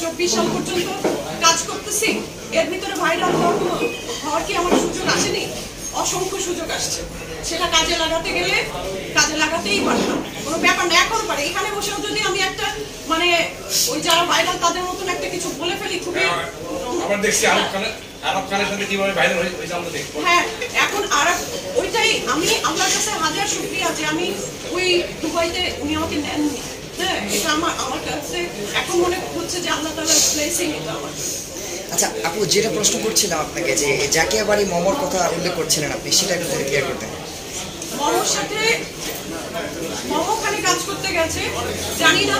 2024 সাল পর্যন্ত কাজ করতেছি, এর ভিতরে ভাইরাল হওয়ার কি আমার সুযোগ আসেনি? অসংখ্য সুযোগ আসছে। সেটা কাজে লাগাতে গেলে কাজে লাগাতেই পারতাম, কোনো ব্যাপার না। এখন পারে এখানে বসেও যদি আমি একটা মানে ওই যারা ভাইরাল তাদের মতন একটা কিছু বলে ফেলি, খুবই আমরা দেখছি আরব খানের সাথে কিভাবে ভাইরাল হয়েছে আমরা দেখব। হ্যাঁ, এখন আরব ওইটাই আমি আল্লাহর কাছে হাজার শুকরিয়া যে আমি ওই দুবাইতে উনি আমাকে নেননি। হ্যাঁ, এটা আমার কাছে এখন মনে হচ্ছে যে আল্লাহ তাআলার ব্লেসিং এটা আমার। আচ্ছা আপু, যেটা প্রশ্ন করছিলাম আপনাকে, যে জাকিয়া বাড়ি মমর কথা উল্লেখ করছিলেন আপনি, সেটা একটু ক্লিয়ার করতেন। মমর সাথে মমো খালি কাজ করতে গেছে, জানি না,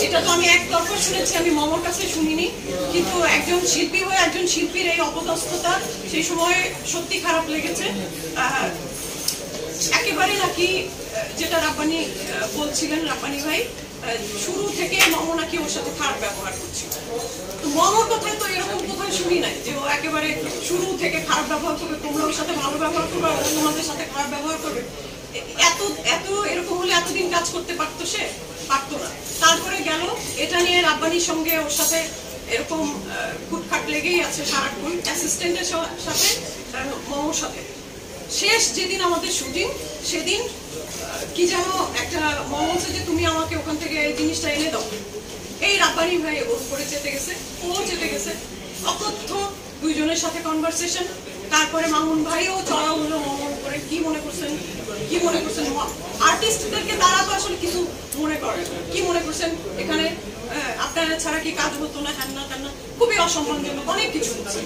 এটা তো আমি একতরফা শুনেছি, আমি মমর কাছে শুনিনি। কিন্তু একজন শিল্পী হয়ে একজন শিল্পীর এই অপদস্থতা সেই সময় সত্যি খারাপ লেগেছে। একেবারে নাকি যেটা রাব্বানি বলছিলেন, রাব্বানি ভাই শুরু থেকে মমো নাকি ওর সাথে খারাপ ব্যবহার করছিল। তো মমোর কথায় তো এরকম কোথায় শুনি নাই যে ও একেবারে শুরু থেকে খারাপ ব্যবহার করবে, তোমরা ওর সাথে ভালো ব্যবহার করবে আর তোমাদের সাথে খারাপ ব্যবহার করবে। এত এরকম হলে এতদিন কাজ করতে পারতো? সে পারতো না। তারপরে গেল এটা নিয়ে রাব্বানির সঙ্গে ওর সাথে এরকম খুটখাট লেগেই আছে সারাক্ষণ, অ্যাসিস্ট্যান্টের সাথে মমোর সাথে। শেষ যেদিন আমাদের শুটিং, সেদিন কি যেন একটা মম হচ্ছে যে তুমি আমাকে ওখান থেকে এই জিনিসটা এনে দাও। এই রাব্বানি ভাই ওর উপরে চেতে গেছে, ও চেতে গেছে, অকথ্য দুইজনের সাথে কনভারসেশন। তারপরে মামুন ভাইও চড়া হলো মমর উপরে। কি মনে করছেন আর্টিস্টদেরকে তারা তো আসলে কিছু মনে করে, কি মনে করছেন এখানে আপনারা ছাড়া কি কাজ হতো না, হ্যান না তেন না, খুবই অসম্মানজনক অনেক কিছু হচ্ছে।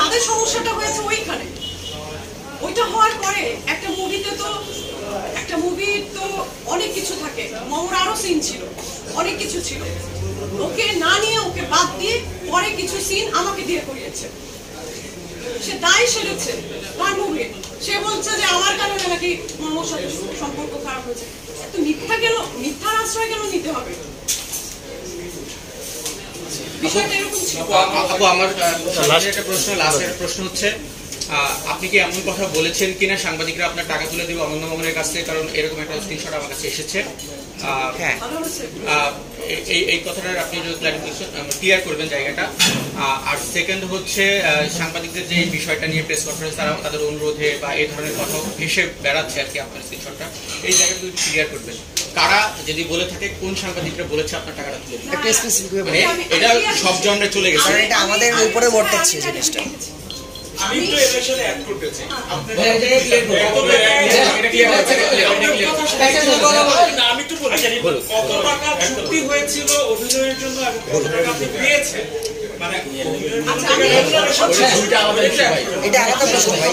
তাদের সমস্যাটা হয়েছে ওইখানে। ওইটা হওয়ার পরে একটা মুভির তো অনেক কিছু থাকে, মমর আরো সিন ছিল, অনেক কিছু ছিল, ওকে না নিয়ে ওকে বাদ দিয়ে পরে কিছু সিন আমাকে দিয়ে করিয়েছে। সে দায় সেরেছে তার মুভি। সে বলছে যে আমার কারণে নাকি মমর সাথে সম্পর্ক খারাপ হয়েছে। এত মিথ্যার আশ্রয় কেন নিতে হবে? বিষয়টা এরকম ছিল। আমার একটা প্রশ্ন হচ্ছে, আপনি কি এমন কথা বলেছেন কিনা সাংবাদিকরা আপনার টাকা তুলে দেবে অনন্য মামুনের কাছ থেকে? কারণ এরকম একটা স্ক্রিনশট আমার কাছে এসেছে। এই কথাটার আপনি যদি ক্লিয়ার করবেন জায়গাটা। আর সেকেন্ড হচ্ছে, সাংবাদিকদের যে বিষয়টা নিয়ে প্রেস কনফারেন্স তাদের অনুরোধে বা এই ধরনের কথা ভেসে বেড়াচ্ছে আর কি, আপনার স্ক্রিনশটটা এই জায়গাটা যদি ক্লিয়ার করবেন, কারা যদি বলে থাকে কোন সাংবাদিকরা বলেছে আপনার টাকাটা তুলে দেবে? এটা সব জনরে চলে গেছে, এটা আমাদের উপরে বর্তাচ্ছে জিনিসটা। আমি তো এর সাথে অ্যাড করতে চাই। আমি তো বলি কত টাকা চুক্তি হয়েছিল অভিনয়ের জন্য এবং কত টাকা আপনি পেয়েছেন, মানে এটা আলাদা প্রশ্ন ভাই।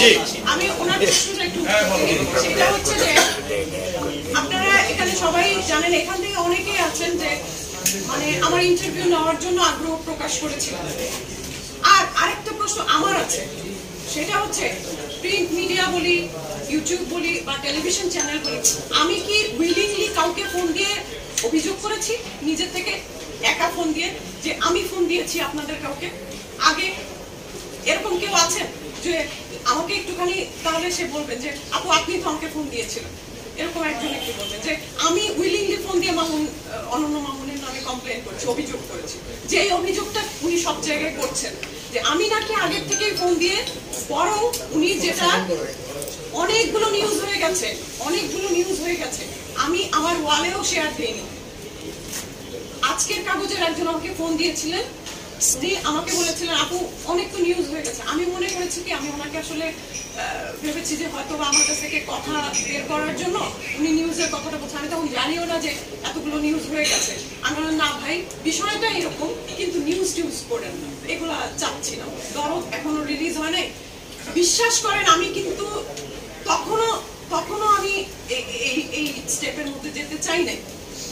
জি, আমি ওনার প্রশ্নটা একটু সেটা হচ্ছে যে আপনারা এখানে সবাই জানেন, এখান থেকে অনেকেই আছেন যে মানে আমার ইন্টারভিউ নেওয়ার জন্য আগ্রহ প্রকাশ করেছিলেন। আর আরেকটা প্রশ্ন আমার আছে, সেটা হচ্ছে প্রিন্ট মিডিয়া বলি, ইউটিউব বলি বা টেলিভিশন চ্যানেল বলি, আমি কি উইলিংলি কাউকে ফোন দিয়ে অভিযোগ করেছি নিজের থেকে, একা ফোন দিয়ে যে আমি ফোন দিয়েছি আপনাদের কাউকে? আগে এরকম কেউ আছেন যে আমাকে একটুখানি, তাহলে সে বলবেন যে আপু আপনি তো আমাকে ফোন দিয়েছিলেন, এরকম একজন একটু বলবেন যে আমি উইলিংলি ফোন দিয়ে অনন্য মামুনের নামে কমপ্লেন করেছি, অভিযোগ করেছি। যে এই অভিযোগটা উনি সব জায়গায় করছেন যে আমি নাকি আগের থেকেই ফোন দিয়ে, বরং উনি যেটা অনেকগুলো নিউজ হয়ে গেছে, আমি আমার ওয়ালেও শেয়ার দিইনি। আজকের কাগজের একজন আমাকে ফোন দিয়েছিলেন, উনি আমাকে বলেছিলেন আপু অনেক তো নিউজ হয়ে গেছে। আমি মনে করেছি কি, আমি ওনাকে আসলে ভেবেছি যে হয়তো আমার কাছ থেকে কথা বের করার জন্য উনি নিউজের কথাটা বলছে। আমি তখন জানিও না যে এতগুলো নিউজ হয়ে গেছে। আমি বললাম না ভাই, বিষয়টা এরকম, কিন্তু নিউজ করেন না, এগুলা চাচ্ছি না, দরদ এখনো রিলিজ হয় নাই। বিশ্বাস করেন আমি কিন্তু তখনও আমি এই স্টেপের মধ্যে যেতে চাই নাই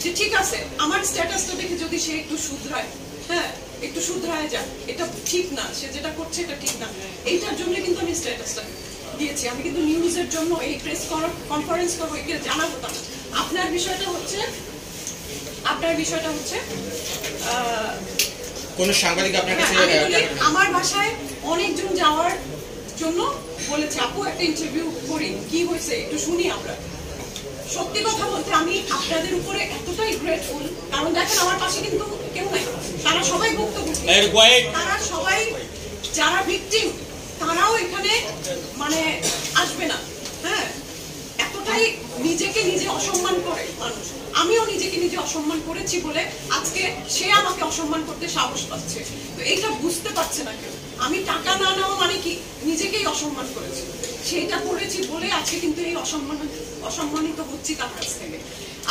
যে ঠিক আছে আমার স্ট্যাটাসটা দেখে যদি সে একটু শুধরায়, হ্যাঁ একটু শুধরায় যাক, এটা ঠিক না, সে যেটা করছে এটা ঠিক না, এইটার জন্য কিন্তু আমি স্ট্যাটাসটা দিয়েছি। আমি কিন্তু নিউজের জন্য এই প্রেস কনফারেন্স করবো এগুলো জানাবো না। আপনার বিষয়টা হচ্ছে কোন সাংবাদিক আপনার কাছে আমার বাসায় অনেকজন যাওয়ার জন্য বলেছে আপু একটা ইন্টারভিউ করি, কি হয়েছে একটু শুনি আমরা। সত্যি কথা বলতে আমি আপনাদের উপরে এতটাই গ্রেটফুল, কারণ কারণ দেখেন আমার পাশে কিন্তু কেউ নাই, তারা সবাই ভুক্তভোগী, তারা সবাই যারা ভিকটিম তারাও এখানে মানে আসবে না। হ্যাঁ, এতটাই নিজেকে নিজে অসম্মান করে মানুষ। আমিও নিজেকে নিজে অসম্মান করেছি বলে আজকে সে আমাকে অসম্মান করতে সাহস পাচ্ছে। তো এইটা বুঝতে পারছে না কেউ। আমি টাকা না নেওয়া মানে কি নিজেকেই অসম্মান করেছি, সেইটা করেছি বলে আজকে কিন্তু এই অসম্মানিত হচ্ছি তার কাছ থেকে।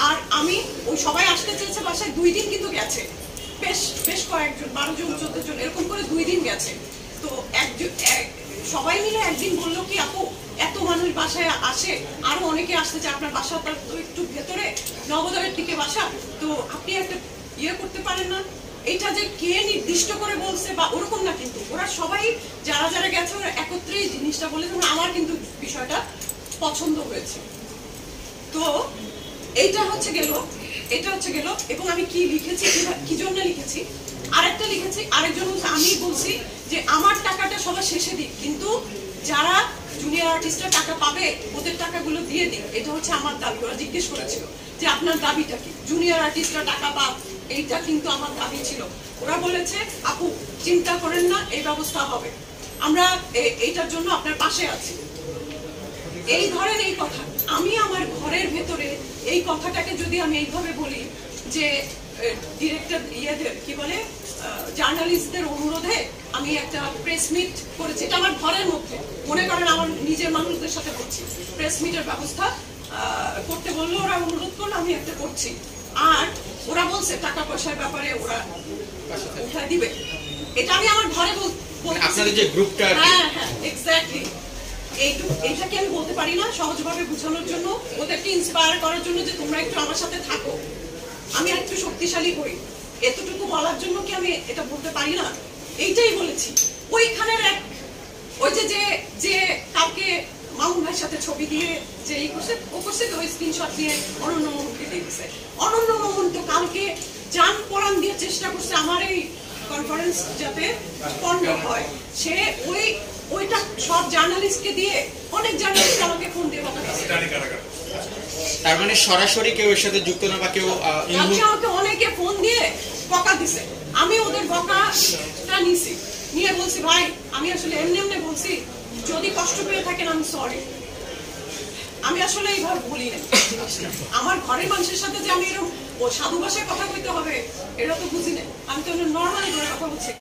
আর আমি ওই সবাই আসতে চেয়েছে বাসায়, 2 দিন কিন্তু গেছে, বেশ কয়েকজন 12 জন 14 জন এরকম করে 2 দিন গেছে। তো সবাই মিলে একদিন বললো কি আপু এত মানুষ বাসায় আসে, আরো অনেকে আসতে চায়, আপনার বাসাটা তো একটু ভেতরে নবোদয়ের দিকে বাসা, তো আপনি একটা করতে পারেন না। এটা যে কে নির্দিষ্ট করে বলছে বা ওরকম না, কিন্তু ওরা সবাই যারা যারা গেছে ওরা একত্রে জিনিসটা বলেছে। আমার কিন্তু বিষয়টা পছন্দ হয়েছে। তো এটা হচ্ছে গেল এবং আমি কি লিখেছি, কি জন্য লিখেছি, আরেকটা লিখেছি, আরেকজন হচ্ছে আমি বলছি যে আমার টাকাটা সবার শেষে দিক, কিন্তু যারা জুনিয়র আর্টিস্টরা টাকা পাবে ওদের টাকাগুলো দিয়ে দিক। এটা হচ্ছে আমার দাবি। ওরা জিজ্ঞেস করেছিল যে আপনার দাবিটা কি, জুনিয়র আর্টিস্টরা টাকা পাক, এইটা কিন্তু আমার দাবি ছিল। ওরা বলেছে আপু চিন্তা করেন না, এই ব্যবস্থা হবে, আমরা এইটার জন্য আপনার পাশে আছি। এই ধরেন এই কথা আমি আমার ঘরের ভেতরে এই কথাটাকে যদি আমি এইভাবে বলি যে ডিরেক্টর কি বলে জার্নালিস্টদের অনুরোধে আমি একটা প্রেস মিট করেছি, এটা আমার ঘরের মধ্যে, মনে করেন আমার নিজের মানুষদের সাথে করছি, প্রেস মিটের ব্যবস্থা করতে বললো, ওরা অনুরোধ করলো, আমি একটা করছি। আর ওরা বলছে টাকা পয়সার ব্যাপারে ওরা উঠায় দিবে, এটা আমি আমার ঘরে আপনাদের যে গ্রুপটা, হ্যাঁ হ্যাঁ এক্স্যাক্টলি এইটাকে আমি বলতে পারি না, সহজভাবে বোঝানোর জন্য, ওদেরকে ইন্সপায়ার করার জন্য যে তোমরা একটু আমার সাথে থাকো, আমি একটু শক্তিশালী হই, এতটুকু বলার জন্য কি আমি এটা বলতে পারি না? এইটাই বলেছি। ওইখানের ওই যে কালকে মামুন ভাইয়ের সাথে ছবি দিয়ে যে এই করছে, ও করছে তো ওই স্ক্রিনশট দিয়ে অনন্য মোহনকে দিয়েছে। অনন্য মোহন তো কালকে জান পরাণ দিয়ে চেষ্টা করছে আমার এই কনফারেন্স যাতে পণ্ড হয়। সে ওইটা সব জার্নালিস্টকে দিয়ে, অনেক জার্নালিস্ট আমাকে ফোন দিয়ে বকা দিয়েছে। তার মানে সরাসরি কেউ এর সাথে যুক্ত না বা কেউ আমাকে অনেকে ফোন দিয়ে বকা দিছে। আমি ওদের বকাটা নিছি, নিয়ে বলছি ভাই আমি আসলে এমনি বলছি, যদি কষ্ট পেয়ে থাকেন আমি সরি, আমি আসলে এইভাবে বলি না। আমার ঘরের মানুষের সাথে যে আমি এরকম সাধু ভাষায় কথা বলতে হবে এটা তো বুঝি না, আমি তো নর্মালি কথা বলছি।